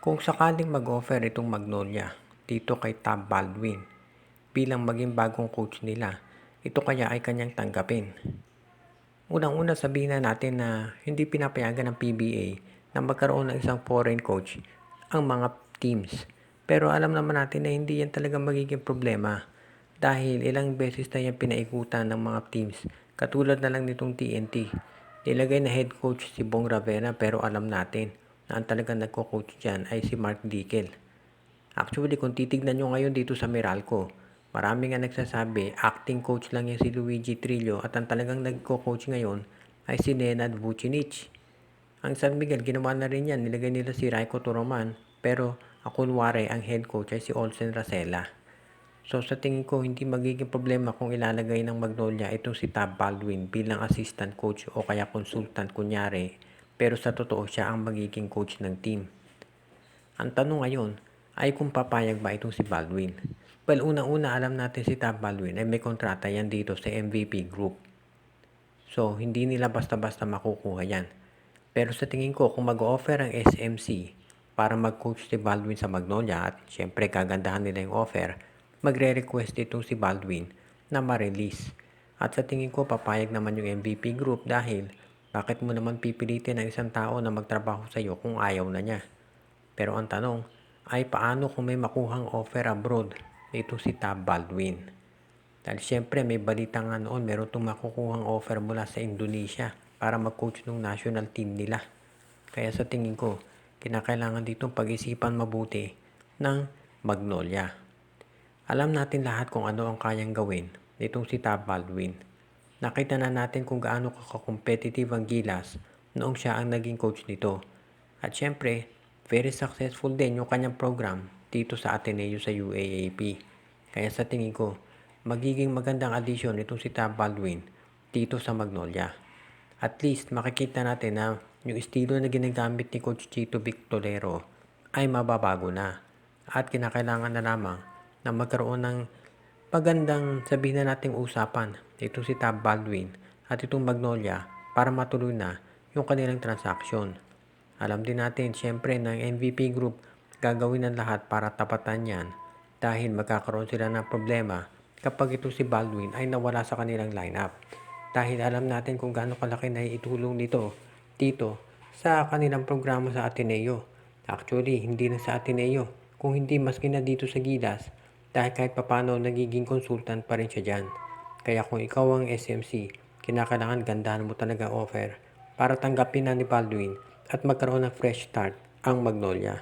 Kung sakaling mag-offer itong Magnolia dito kay Tab Baldwin bilang maging bagong coach nila, ito kaya ay kanyang tanggapin? Unang-una sabihin na natin na hindi pinapayagan ng PBA na magkaroon ng isang foreign coach ang mga teams. Pero alam naman natin na hindi yan talaga magiging problema dahil ilang beses na yan pinaikutan ng mga teams katulad na lang nitong TNT. Nilagay na head coach si Bong Ravena pero alam natin na ang talagang nagko-coach dyan ay si Mark Dickel. Actually, kung titignan nyo ngayon dito sa Meralco, marami nga nagsasabi, acting coach lang yan si Luigi Trillo at ang talagang nagko-coach ngayon ay si Nenad Vucinic. Ang San Miguel, ginawa na rin yan. Nilagay nila si Raiko Toroman, pero ako kunwari ang head coach ay si Olsen Racela. So sa tingin ko, hindi magiging problema kung ilalagay ng Magnolia itong si Tab Baldwin bilang assistant coach o kaya consultant kunyari, pero sa totoo siya ang magiging coach ng team. Ang tanong ngayon ay kung papayag ba itong si Baldwin. Well, unang-una alam natin si Tab Baldwin ay may kontrata yan dito sa MVP Group. So, hindi nila basta-basta makukuha yan. Pero sa tingin ko, kung mag-offer ang SMC para mag-coach si Baldwin sa Magnolia at syempre kagandahan nila yung offer, magre-request itong si Baldwin na ma-release. At sa tingin ko, papayag naman yung MVP Group dahil bakit mo naman pipilitin ang isang tao na magtrabaho sa iyo kung ayaw na niya? Pero ang tanong ay paano kung may makuhang offer abroad ito si Tab Baldwin? Dahil syempre may balita nga noon meron itong makukuhang offer mula sa Indonesia para mag-coach ng national team nila. Kaya sa tingin ko, kinakailangan ditong pag-isipan mabuti ng Magnolia. Alam natin lahat kung ano ang kayang gawin nitong si Tab Baldwin. Nakita na natin kung gaano ka-competitive ang Gilas noong siya ang naging coach nito. At syempre, very successful din yung kanyang program dito sa Ateneo sa UAAP. Kaya sa tingin ko, magiging magandang addition itong si Tab Baldwin dito sa Magnolia. At least makikita natin na yung estilo na ginagamit ni Coach Chito Victorero ay mababago na. At kinakailangan na lamang na magkaroon ng magandang sabihin na nating usapan itong si Tab Baldwin at itong Magnolia para matuloy na yung kanilang transaksyon. Alam din natin syempre ng MVP Group gagawin ang lahat para tapatan yan dahil magkakaroon sila ng problema kapag ito si Baldwin ay nawala sa kanilang lineup. Dahil alam natin kung gaano kalaki na itulong nito dito sa kanilang programa sa Ateneo. Actually, hindi na sa Ateneo, kung hindi maski na dito sa Gilas dahil kahit papano nagiging consultant pa rin siya dyan. Kaya kung ikaw ang SMC, kinakailangan gandahan mo talaga offer para tanggapin na ni Baldwin at magkaroon ng fresh start ang Magnolia.